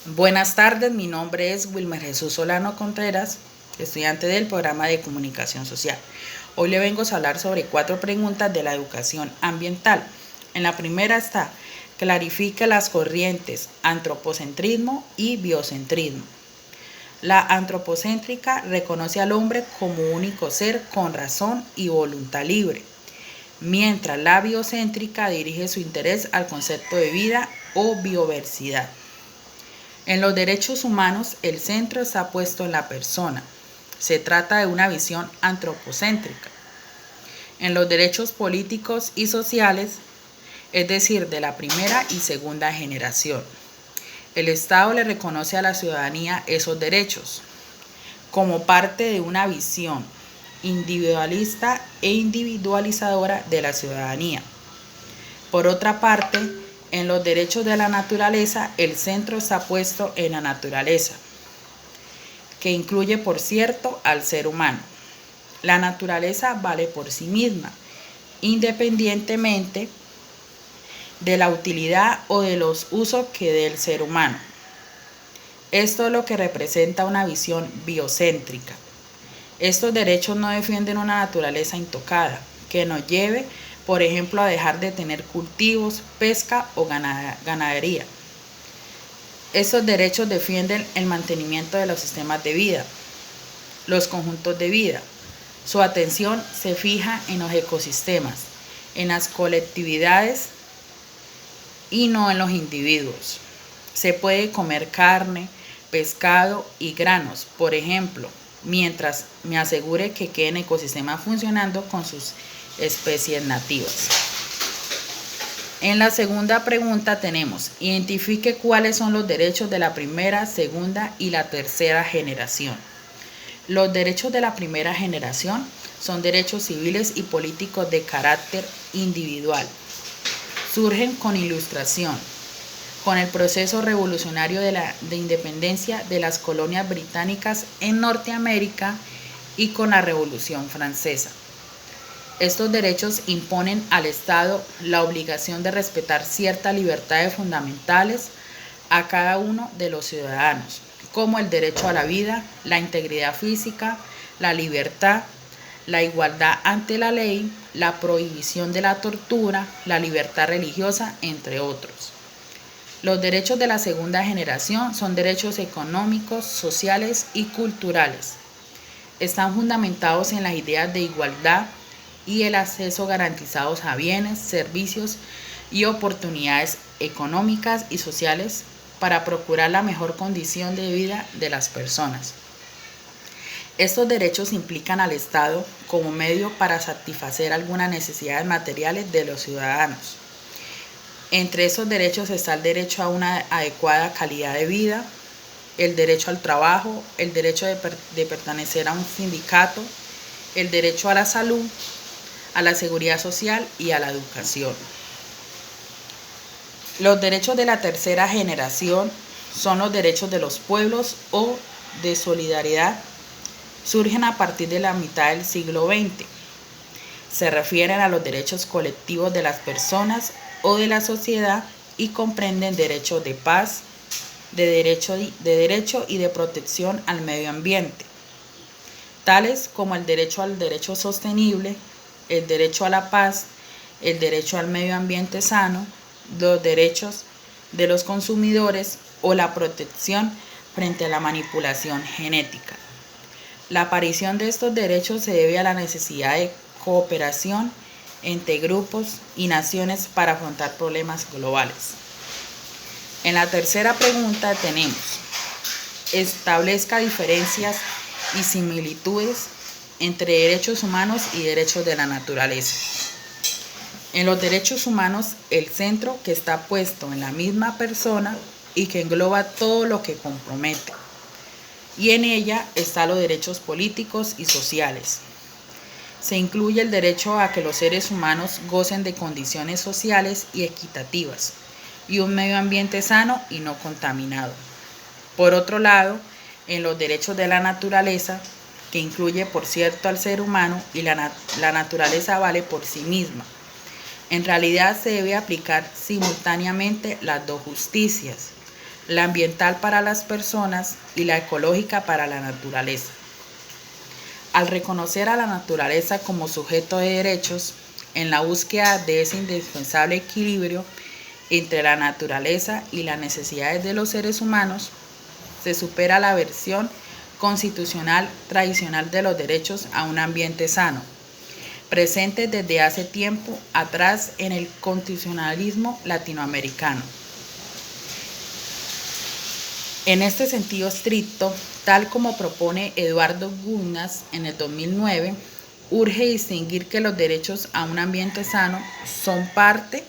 Buenas tardes, mi nombre es Wilmer Jesús Solano Contreras, estudiante del programa de Comunicación Social. Hoy le vengo a hablar sobre 4 preguntas de la educación ambiental. En la primera está, clarifique las corrientes antropocentrismo y biocentrismo. La antropocéntrica reconoce al hombre como único ser con razón y voluntad libre, mientras la biocéntrica dirige su interés al concepto de vida o biodiversidad. En los derechos humanos, el centro está puesto en la persona. Se trata de una visión antropocéntrica. En los derechos políticos y sociales, es decir, de la primera y segunda generación, el Estado le reconoce a la ciudadanía esos derechos como parte de una visión individualista e individualizadora de la ciudadanía. Por otra parte, en los derechos de la naturaleza, el centro está puesto en la naturaleza, que incluye, por cierto, al ser humano. La naturaleza vale por sí misma, independientemente de la utilidad o de los usos que dé el ser humano. Esto es lo que representa una visión biocéntrica. Estos derechos no defienden una naturaleza intocada, que nos lleve, por ejemplo, a dejar de tener cultivos, pesca o ganadería. Estos derechos defienden el mantenimiento de los sistemas de vida, los conjuntos de vida. Su atención se fija en los ecosistemas, en las colectividades y no en los individuos. Se puede comer carne, pescado y granos, por ejemplo, mientras me asegure que queden ecosistemas funcionando con sus especies nativas. En la segunda pregunta tenemos, identifique cuáles son los derechos de la primera, segunda y la tercera generación. Los derechos de la primera generación son derechos civiles y políticos de carácter individual. Surgen con ilustración, con el proceso revolucionario de independencia de las colonias británicas en Norteamérica y con la Revolución Francesa. Estos derechos imponen al Estado la obligación de respetar ciertas libertades fundamentales a cada uno de los ciudadanos, como el derecho a la vida, la integridad física, la libertad, la igualdad ante la ley, la prohibición de la tortura, la libertad religiosa, entre otros. Los derechos de la segunda generación son derechos económicos, sociales y culturales. Están fundamentados en las ideas de igualdad y el acceso garantizados a bienes, servicios y oportunidades económicas y sociales para procurar la mejor condición de vida de las personas. Estos derechos implican al Estado como medio para satisfacer algunas necesidades materiales de los ciudadanos. Entre esos derechos está el derecho a una adecuada calidad de vida, el derecho al trabajo, el derecho de pertenecer a un sindicato, el derecho a la salud, a la seguridad social y a la educación. Los derechos de la tercera generación son los derechos de los pueblos o de solidaridad. Surgen a partir de la mitad del siglo XX. Se refieren a los derechos colectivos de las personas o de la sociedad y comprenden derechos de paz, de derecho y de protección al medio ambiente, tales como el derecho al derecho sostenible, el derecho a la paz, el derecho al medio ambiente sano, los derechos de los consumidores o la protección frente a la manipulación genética. La aparición de estos derechos se debe a la necesidad de cooperación entre grupos y naciones para afrontar problemas globales. En la tercera pregunta tenemos, establezca diferencias y similitudes entre derechos humanos y derechos de la naturaleza. En los derechos humanos, el centro que está puesto en la misma persona y que engloba todo lo que compromete. Y en ella están los derechos políticos y sociales. Se incluye el derecho a que los seres humanos gocen de condiciones sociales y equitativas y un medio ambiente sano y no contaminado. Por otro lado, en los derechos de la naturaleza, que incluye, por cierto, al ser humano, y la naturaleza vale por sí misma. En realidad se debe aplicar simultáneamente las dos justicias, la ambiental para las personas y la ecológica para la naturaleza. Al reconocer a la naturaleza como sujeto de derechos, en la búsqueda de ese indispensable equilibrio entre la naturaleza y las necesidades de los seres humanos, se supera la versión constitucional tradicional de los derechos a un ambiente sano, presente desde hace tiempo atrás en el constitucionalismo latinoamericano. En este sentido estricto, tal como propone Eduardo Gunas en el 2009, urge distinguir que los derechos a un ambiente sano son parte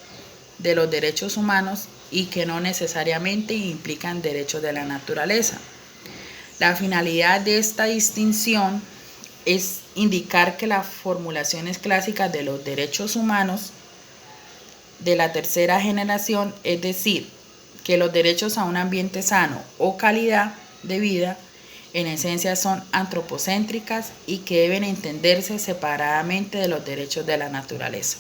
de los derechos humanos y que no necesariamente implican derechos de la naturaleza. La finalidad de esta distinción es indicar que las formulaciones clásicas de los derechos humanos de la tercera generación, es decir, que los derechos a un ambiente sano o calidad de vida, en esencia son antropocéntricas y que deben entenderse separadamente de los derechos de la naturaleza.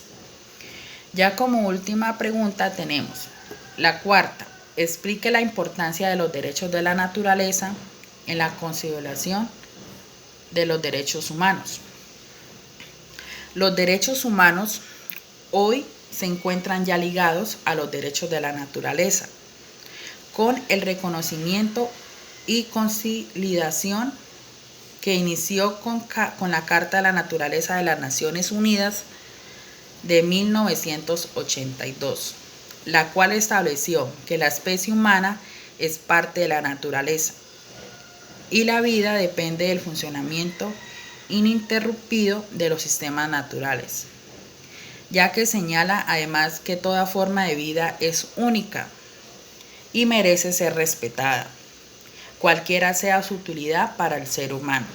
Ya como última pregunta tenemos la cuarta: explique la importancia de los derechos de la naturaleza en la consideración de los derechos humanos. Los derechos humanos hoy se encuentran ya ligados a los derechos de la naturaleza, con el reconocimiento y consolidación que inició con la Carta de la Naturaleza de las Naciones Unidas de 1982, la cual estableció que la especie humana es parte de la naturaleza y la vida depende del funcionamiento ininterrumpido de los sistemas naturales, ya que señala además que toda forma de vida es única y merece ser respetada, cualquiera sea su utilidad para el ser humano.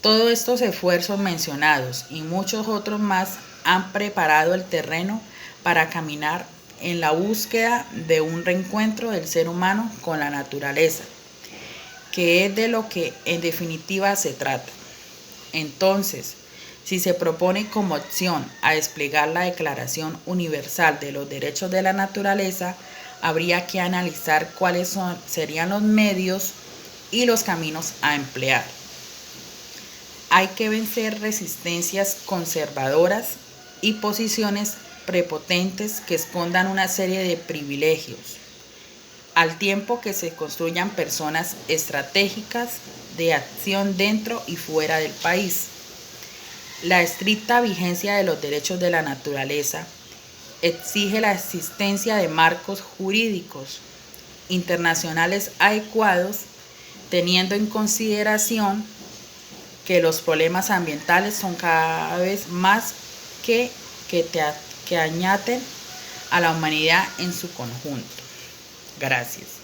Todos estos esfuerzos mencionados y muchos otros más han preparado el terreno para caminar en la búsqueda de un reencuentro del ser humano con la naturaleza, que es de lo que en definitiva se trata. Entonces, si se propone como opción a desplegar la Declaración Universal de los Derechos de la Naturaleza, habría que analizar cuáles serían los medios y los caminos a emplear. Hay que vencer resistencias conservadoras y posiciones prepotentes que escondan una serie de privilegios, al tiempo que se construyan personas estratégicas de acción dentro y fuera del país. La estricta vigencia de los derechos de la naturaleza exige la existencia de marcos jurídicos internacionales adecuados, teniendo en consideración que los problemas ambientales son cada vez más que añaten a la humanidad en su conjunto. Gracias.